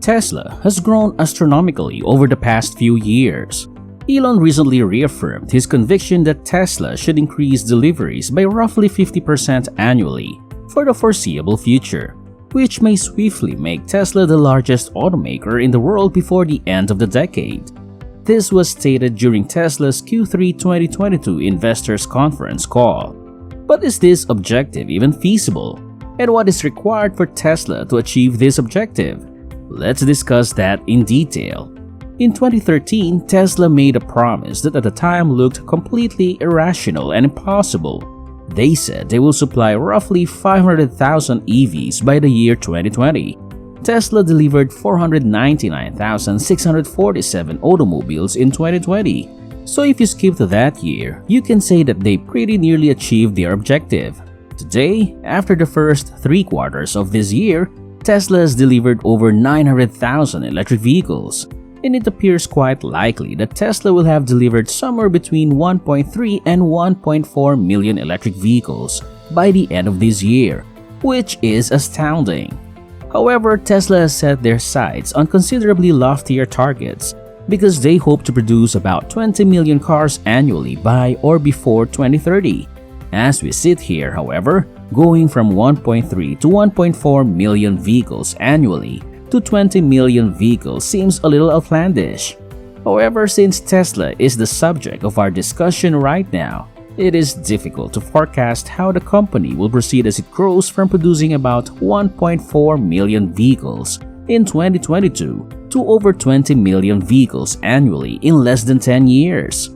Tesla has grown astronomically over the past few years. Elon recently reaffirmed his conviction that Tesla should increase deliveries by roughly 50% annually for the foreseeable future, which may swiftly make Tesla the largest automaker in the world before the end of the decade. This was stated during Tesla's Q3 2022 investors conference call. But is this objective even feasible? And what is required for Tesla to achieve this objective? Let's discuss that in detail. In 2013, Tesla made a promise that at the time looked completely irrational and impossible. They said they will supply roughly 500,000 EVs by the year 2020. Tesla delivered 499,647 automobiles in 2020. So if you skip to that year, you can say that they pretty nearly achieved their objective. Today, after the first 3 quarters of this year, Tesla has delivered over 900,000 electric vehicles. And it appears quite likely that Tesla will have delivered somewhere between 1.3 and 1.4 million electric vehicles by the end of this year, which is astounding. However, Tesla has set their sights on considerably loftier targets because they hope to produce about 20 million cars annually by or before 2030. As we sit here, however, going from 1.3 to 1.4 million vehicles annually to 20 million vehicles seems a little outlandish. However, since Tesla is the subject of our discussion right now, it is difficult to forecast how the company will proceed as it grows from producing about 1.4 million vehicles in 2022 to over 20 million vehicles annually in less than 10 years.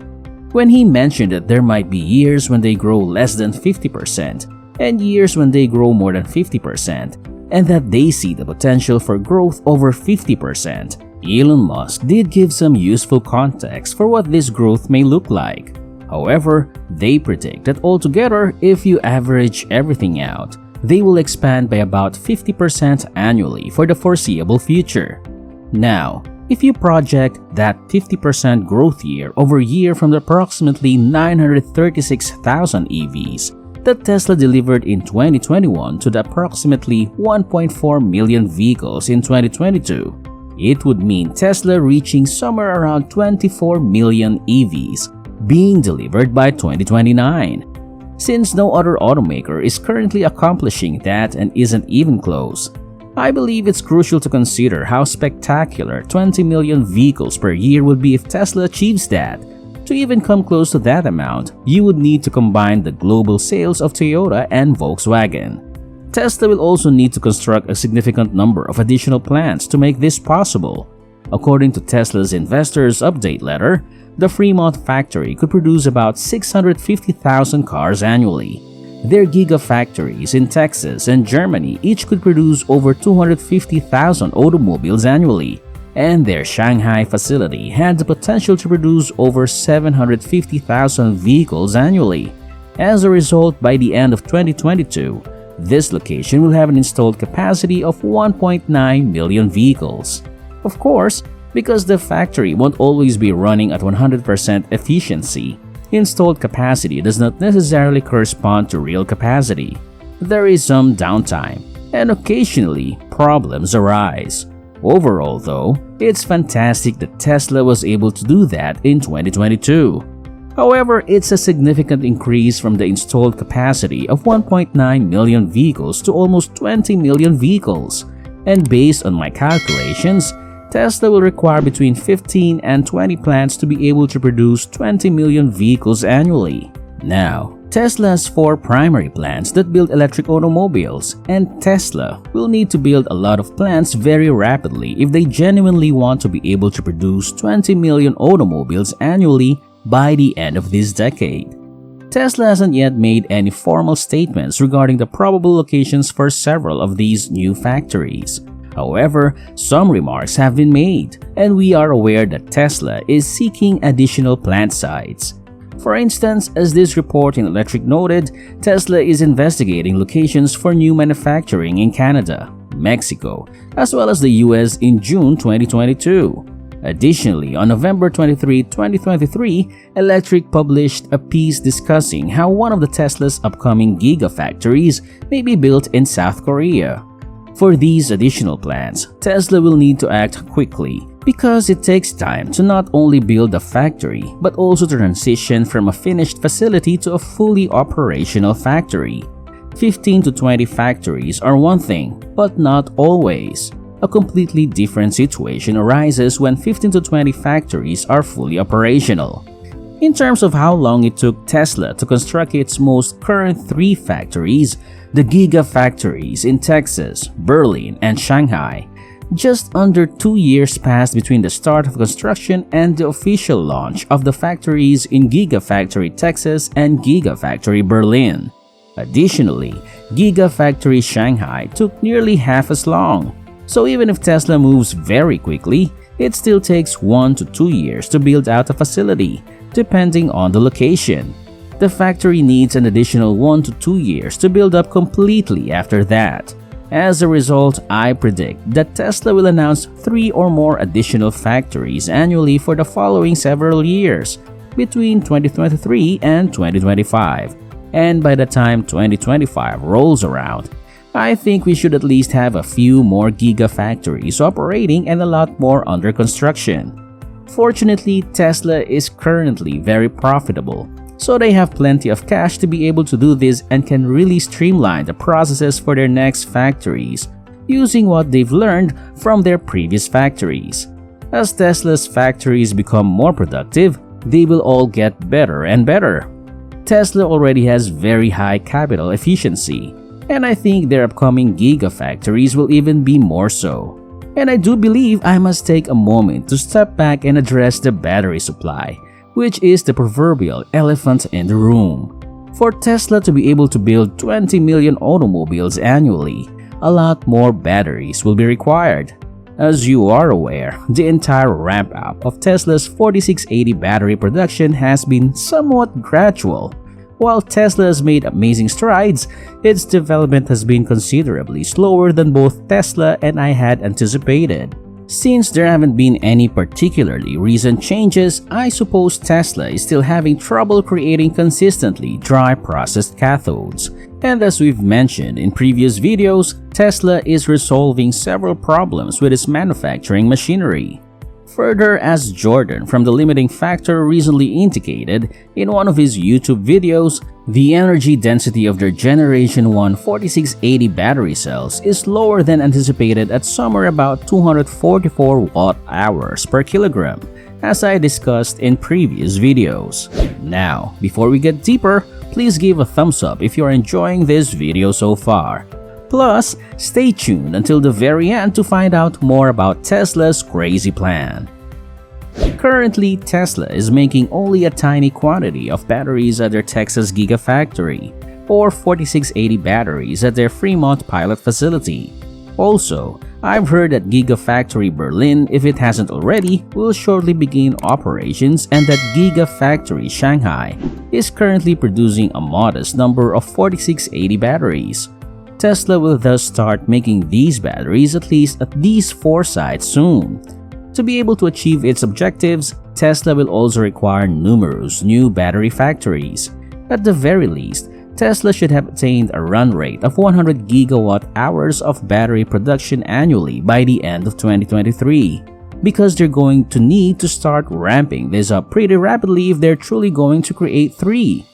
When he mentioned that there might be years when they grow less than 50% and years when they grow more than 50%, and that they see the potential for growth over 50%, Elon Musk did give some useful context for what this growth may look like. However, they predict that altogether, if you average everything out, they will expand by about 50% annually for the foreseeable future. Now, if you project that 50% growth year over year from the approximately 936,000 EVs that Tesla delivered in 2021 to the approximately 1.4 million vehicles in 2022, it would mean Tesla reaching somewhere around 24 million EVs being delivered by 2029. Since no other automaker is currently accomplishing that and isn't even close, I believe it's crucial to consider how spectacular 20 million vehicles per year would be if Tesla achieves that. To even come close to that amount, you would need to combine the global sales of Toyota and Volkswagen. Tesla will also need to construct a significant number of additional plants to make this possible. According to Tesla's investors' update letter, the Fremont factory could produce about 650,000 cars annually. Their gigafactories in Texas and Germany each could produce over 250,000 automobiles annually, and their Shanghai facility had the potential to produce over 750,000 vehicles annually. As a result, by the end of 2022, this location will have an installed capacity of 1.9 million vehicles. Of course, because the factory won't always be running at 100% efficiency, installed capacity does not necessarily correspond to real capacity. There is some downtime, and occasionally problems arise. Overall though, it's fantastic that Tesla was able to do that in 2022. However, it's a significant increase from the installed capacity of 1.9 million vehicles to almost 20 million vehicles, and based on my calculations, Tesla will require between 15 and 20 plants to be able to produce 20 million vehicles annually. Now, Tesla has 4 primary plants that build electric automobiles, and Tesla will need to build a lot of plants very rapidly if they genuinely want to be able to produce 20 million automobiles annually by the end of this decade. Tesla hasn't yet made any formal statements regarding the probable locations for several of these new factories. However, some remarks have been made, and we are aware that Tesla is seeking additional plant sites. For instance, as this report in Electric noted, Tesla is investigating locations for new manufacturing in Canada, Mexico, as well as the US in June 2022. Additionally, on November 23, 2023, Electric published a piece discussing how one of the Tesla's upcoming gigafactories may be built in South Korea. For these additional plants, Tesla will need to act quickly because it takes time to not only build a factory but also to transition from a finished facility to a fully operational factory. 15 to 20 factories are one thing, but not always. A completely different situation arises when 15 to 20 factories are fully operational. In terms of how long it took Tesla to construct its most current 3 factories, the gigafactories in Texas, Berlin, and Shanghai, just under 2 years passed between the start of construction and the official launch of the factories in Gigafactory Texas and Gigafactory Berlin. Additionally, Gigafactory Shanghai took nearly half as long. So even if Tesla moves very quickly, it still takes 1 to 2 years to build out a facility, depending on the location. The factory needs an additional 1 to 2 years to build up completely after that. As a result, I predict that Tesla will announce 3 or more additional factories annually for the following several years, between 2023 and 2025. And by the time 2025 rolls around, I think we should at least have a few more gigafactories operating and a lot more under construction. Fortunately, Tesla is currently very profitable, so they have plenty of cash to be able to do this and can really streamline the processes for their next factories, using what they've learned from their previous factories. As Tesla's factories become more productive, they will all get better and better. Tesla already has very high capital efficiency, and I think their upcoming gigafactories will even be more so. And I do believe I must take a moment to step back and address the battery supply, which is the proverbial elephant in the room. For Tesla to be able to build 20 million automobiles annually, a lot more batteries will be required. As you are aware, the entire ramp-up of Tesla's 4680 battery production has been somewhat gradual. While Tesla has made amazing strides, its development has been considerably slower than both Tesla and I had anticipated. Since there haven't been any particularly recent changes, I suppose Tesla is still having trouble creating consistently dry processed cathodes. And as we've mentioned in previous videos, Tesla is resolving several problems with its manufacturing machinery. Further, as Jordan from The Limiting Factor recently indicated in one of his YouTube videos, the energy density of their Generation 1 4680 battery cells is lower than anticipated at somewhere about 244 watt-hours per kilogram, as I discussed in previous videos. Now, before we get deeper, please give a thumbs up if you are enjoying this video so far. Plus, stay tuned until the very end to find out more about Tesla's crazy plan. Currently, Tesla is making only a tiny quantity of batteries at their Texas Gigafactory, or 4680 batteries at their Fremont pilot facility. Also, I've heard that Gigafactory Berlin, if it hasn't already, will shortly begin operations, and that Gigafactory Shanghai is currently producing a modest number of 4680 batteries. Tesla will thus start making these batteries at least at these 4 sites soon. To be able to achieve its objectives, Tesla will also require numerous new battery factories. At the very least, Tesla should have attained a run rate of 100 gigawatt-hours of battery production annually by the end of 2023, because they're going to need to start ramping this up pretty rapidly if they're truly going to create 3.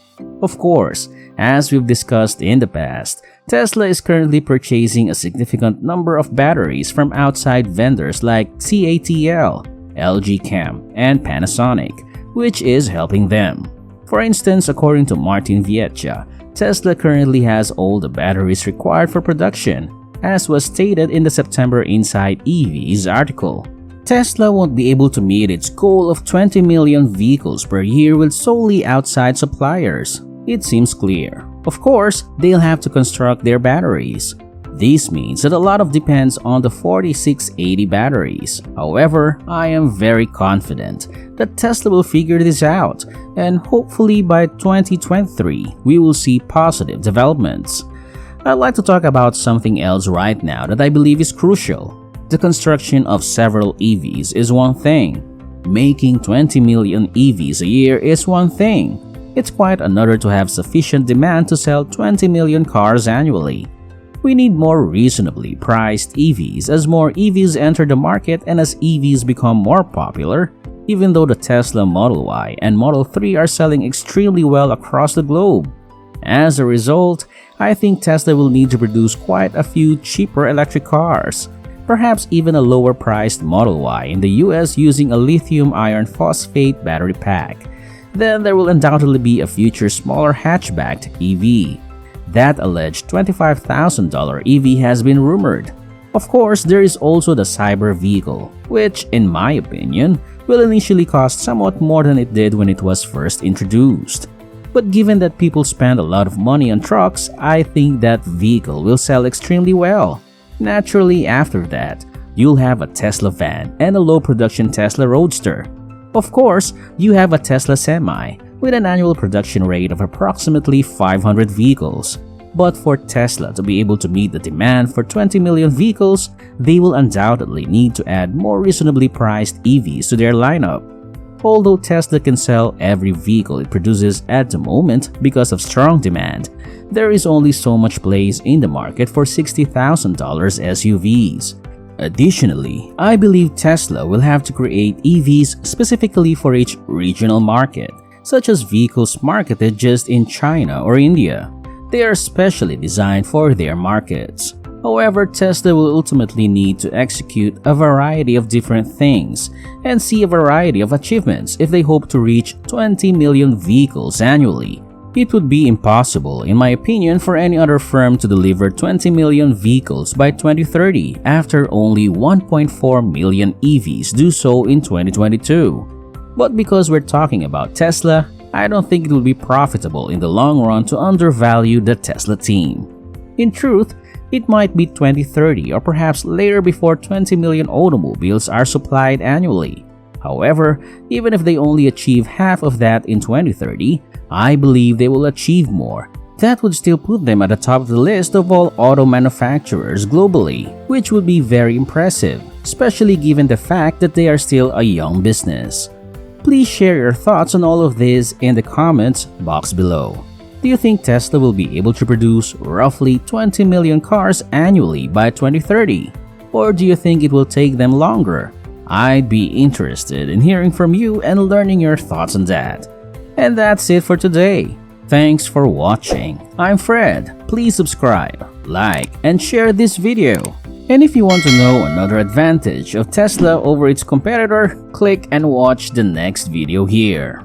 Of course, as we've discussed in the past, Tesla is currently purchasing a significant number of batteries from outside vendors like catl, LG Chem, and Panasonic, which is helping them. For instance, according to Martin Viecha, Tesla currently has all the batteries required for production, as was stated in the September Inside EVs article. Tesla won't be able to meet its goal of 20 million vehicles per year with solely outside suppliers. It seems clear. Of course, they'll have to construct their batteries. This means that a lot of depends on the 4680 batteries. However, I am very confident that Tesla will figure this out, and hopefully by 2023, we will see positive developments. I'd like to talk about something else right now that I believe is crucial. The construction of several EVs is one thing. Making 20 million EVs a year is one thing. It's quite another to have sufficient demand to sell 20 million cars annually. We need more reasonably priced EVs as more EVs enter the market and as EVs become more popular, even though the Tesla Model Y and Model 3 are selling extremely well across the globe. As a result, I think Tesla will need to produce quite a few cheaper electric cars, perhaps even a lower priced Model Y in the US using a lithium iron phosphate battery pack. Then there will undoubtedly be a future smaller hatchbacked EV. That alleged $25,000 EV has been rumored. Of course, there is also the cyber vehicle, which, in my opinion, will initially cost somewhat more than it did when it was first introduced. But given that people spend a lot of money on trucks, I think that vehicle will sell extremely well. Naturally, after that, you'll have a Tesla van and a low-production Tesla Roadster. Of course, you have a Tesla Semi with an annual production rate of approximately 500 vehicles. But for Tesla to be able to meet the demand for 20 million vehicles, they will undoubtedly need to add more reasonably priced EVs to their lineup. Although Tesla can sell every vehicle it produces at the moment because of strong demand, there is only so much place in the market for $60,000 SUVs. Additionally, I believe Tesla will have to create EVs specifically for each regional market, such as vehicles marketed just in China or India. They are specially designed for their markets. However, Tesla will ultimately need to execute a variety of different things and see a variety of achievements if they hope to reach 20 million vehicles annually. It would be impossible, in my opinion, for any other firm to deliver 20 million vehicles by 2030 after only 1.4 million EVs do so in 2022. But because we're talking about Tesla, I don't think it will be profitable in the long run to undervalue the Tesla team. In truth, it might be 2030 or perhaps later before 20 million automobiles are supplied annually. However, even if they only achieve half of that in 2030, I believe they will achieve more. That would still put them at the top of the list of all auto manufacturers globally, which would be very impressive, especially given the fact that they are still a young business. Please share your thoughts on all of this in the comments box below. Do you think Tesla will be able to produce roughly 20 million cars annually by 2030? Or do you think it will take them longer? I'd be interested in hearing from you and learning your thoughts on that. And that's it for today. Thanks for watching. I'm Fred. Please subscribe, like, and share this video. And if you want to know another advantage of Tesla over its competitor, click and watch the next video here.